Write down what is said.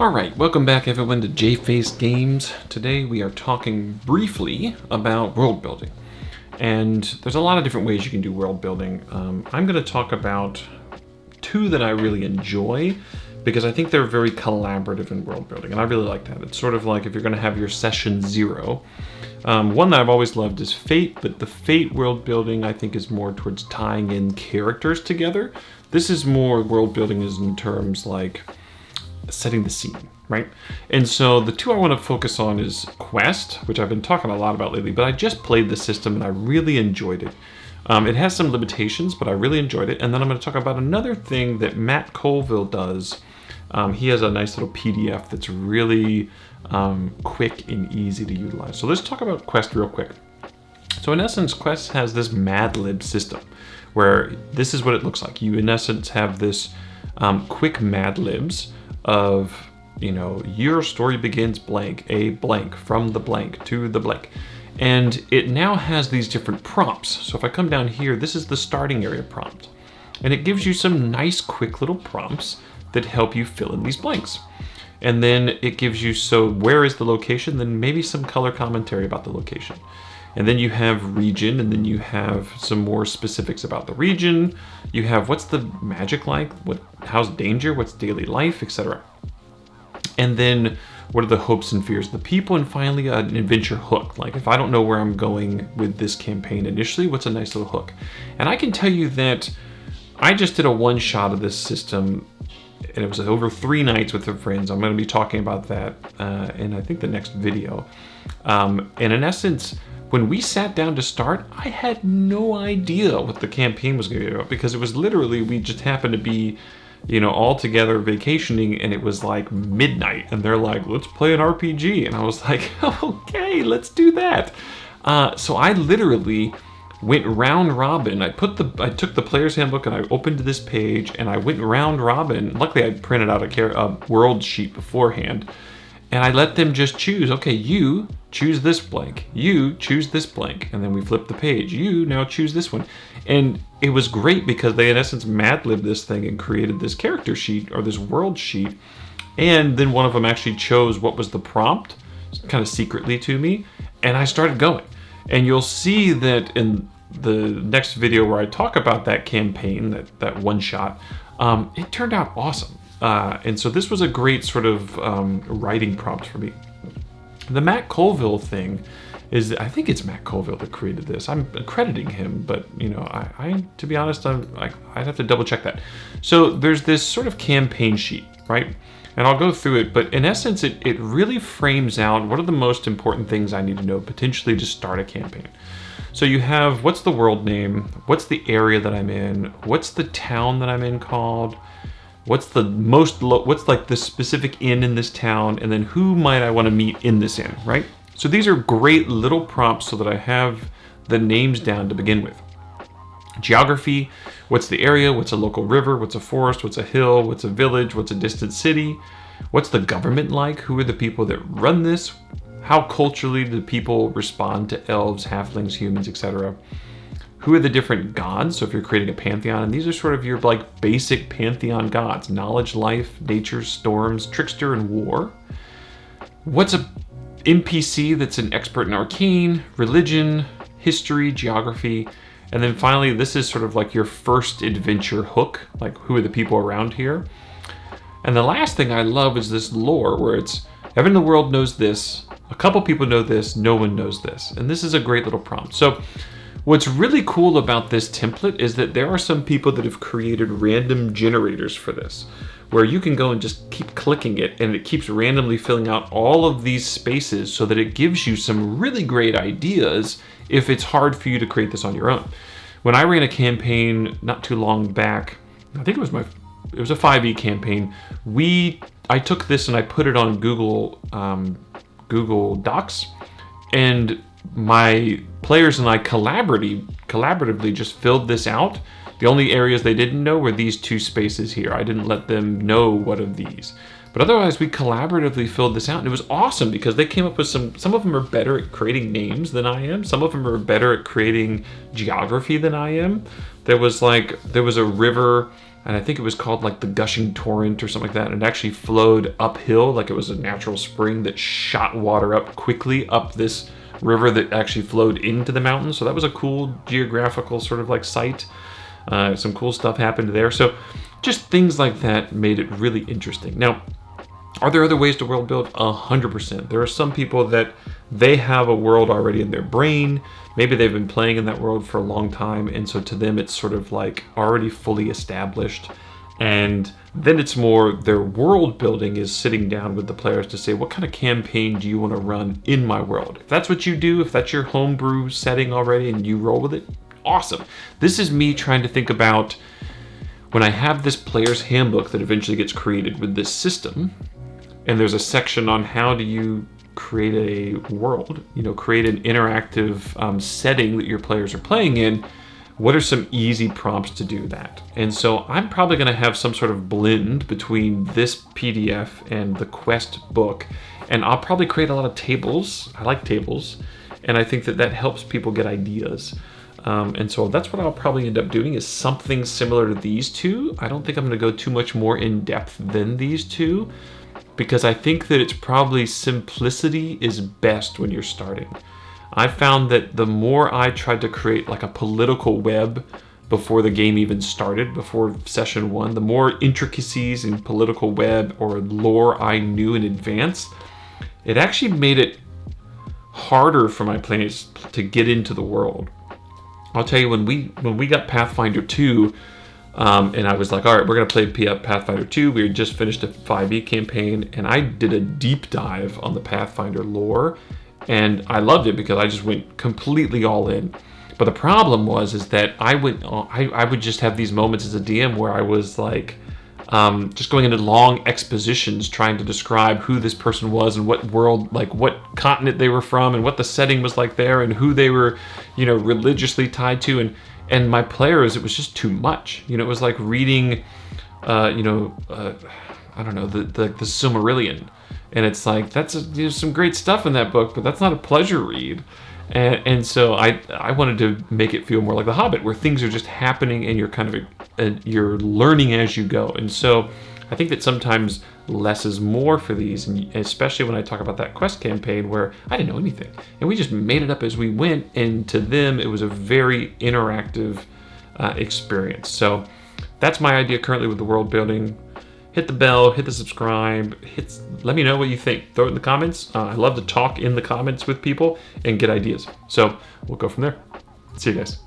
Alright, welcome back everyone to J-Face Games. Today we are talking briefly about world building. And there's a lot of different ways you can do world building. I'm going to talk about two that I really enjoy because I think they're very collaborative in world building, and I really like that. It's sort of like if you're going to have your session 0. One that I've always loved is Fate, but the Fate world building I think is more towards tying in characters together. This is more world building is in terms like setting the scene, right? And so the two I want to focus on is Quest, which I've been talking a lot about lately, but I just played the system and I really enjoyed it. It has some limitations, but I really enjoyed it. And then I'm going to talk about another thing that Matt Colville does. He has a nice little PDF that's really quick and easy to utilize. So let's talk about Quest real quick. So in essence, Quest has this Mad Lib system where this is what it looks like. You in essence have this quick Mad Libs of, you know, your story begins blank, a blank, from the blank to the blank. And it now has these different prompts. So if I come down here, this is the starting area prompt. And it gives you some nice quick little prompts that help you fill in these blanks. And then it gives you, so where is the location? Then maybe some color commentary about the location. And then you have region, and then you have some more specifics about the region. You have what's the magic like, how's danger, what's daily life, etc. And then what are the hopes and fears of the people, and finally an adventure hook. Like if I don't know where I'm going with this campaign initially, what's a nice little hook? And I can tell you that I just did a one-shot of this system, and it was over 3 nights with some friends. I'm going to be talking about that in I think the next video. And in essence, when we sat down to start, I had no idea what the campaign was going to be about, because it was literally, we just happened to be, you know, all together vacationing, and it was like midnight, and they're like, let's play an RPG. And I was like, okay, let's do that. So I literally went round robin. I took the player's handbook and I opened this page and I went round robin. Luckily I printed out a world sheet beforehand, and I let them just choose. Okay, you choose this blank. You choose this blank. And then we flip the page. You now choose this one. And it was great because they in essence mad-libbed this thing and created this character sheet or this world sheet. And then one of them actually chose what was the prompt, kind of secretly to me. And I started going. And you'll see that in the next video where I talk about that campaign, that one shot, it turned out awesome. And so this was a great sort of writing prompt for me. The Matt Colville thing is, I think it's Matt Colville that created this. I'm crediting him, but you know, I to be honest, I'd have to double check that. So there's this sort of campaign sheet, right? And I'll go through it, but in essence, it really frames out what are the most important things I need to know potentially to start a campaign. So you have, what's the world name? What's the area that I'm in? What's the town that I'm in called? What's like the specific inn in this town? And then who might I want to meet in this inn, right? So these are great little prompts so that I have the names down to begin with. Geography, what's the area? What's a local river? What's a forest? What's a hill? What's a village? What's a distant city? What's the government like? Who are the people that run this? How culturally do people respond to elves, halflings, humans, etc.? Who are the different gods? So if you're creating a pantheon, and these are sort of your like basic pantheon gods: knowledge, life, nature, storms, trickster, and war. What's a NPC that's an expert in arcane, religion, history, geography? And then finally, this is sort of like your first adventure hook, like who are the people around here? And the last thing I love is this lore, where it's everyone in the world knows this, a couple people know this, no one knows this. And this is a great little prompt. So what's really cool about this template is that there are some people that have created random generators for this, where you can go and just keep clicking it, and it keeps randomly filling out all of these spaces so that it gives you some really great ideas if it's hard for you to create this on your own. When I ran a campaign not too long back, I think it was a 5e campaign, I took this and I put it on Google Docs, and my players and I collaboratively just filled this out. The only areas they didn't know were these 2 spaces here. I didn't let them know what of these. But otherwise, we collaboratively filled this out, and it was awesome because they came up with some of them are better at creating names than I am. Some of them are better at creating geography than I am. There was a river and I think it was called like the Gushing Torrent or something like that. And it actually flowed uphill like it was a natural spring that shot water up quickly up this river that actually flowed into the mountain. So that was a cool geographical sort of like site. Some cool stuff happened there. So just things like that made it really interesting. Now, are there other ways to world build? 100%. There are some people that they have a world already in their brain. Maybe they've been playing in that world for a long time, and so to them it's sort of like already fully established. And then it's more their world building is sitting down with the players to say, what kind of campaign do you want to run in my world? If that's what you do, if that's your homebrew setting already and you roll with it, awesome. This is me trying to think about when I have this player's handbook that eventually gets created with this system, and there's a section on how do you create a world, create an interactive setting that your players are playing in. What are some easy prompts to do that? And so I'm probably going to have some sort of blend between this PDF and the Quest book, and I'll probably create a lot of tables. I like tables, and I think that helps people get ideas. And so that's what I'll probably end up doing, is something similar to these two. I don't think I'm going to go too much more in depth than these two, because I think that it's probably simplicity is best when you're starting. I found that the more I tried to create like a political web before the game even started, before session 1, the more intricacies in political web or lore I knew in advance, it actually made it harder for my players to get into the world. I'll tell you, when we got Pathfinder 2, and I was like, all right, we're going to play Pathfinder 2. We had just finished a 5e campaign, and I did a deep dive on the Pathfinder lore, and I loved it because I just went completely all in. But the problem is that I would just have these moments as a DM where I was like, just going into long expositions trying to describe who this person was and what world, like what continent they were from and what the setting was like there and who they were, religiously tied to. And my players, it was just too much. It was like reading, I don't know, the Silmarillion. And it's like, that's some great stuff in that book, but that's not a pleasure read. And so I wanted to make it feel more like The Hobbit, where things are just happening and you're kind of, you're learning as you go. And so I think that sometimes less is more for these, and especially when I talk about that Quest campaign where I didn't know anything. And we just made it up as we went, and to them, it was a very interactive experience. So that's my idea currently with the world building. Hit the bell, hit the subscribe, let me know what you think. Throw it in the comments. I love to talk in the comments with people and get ideas. So we'll go from there. See you guys.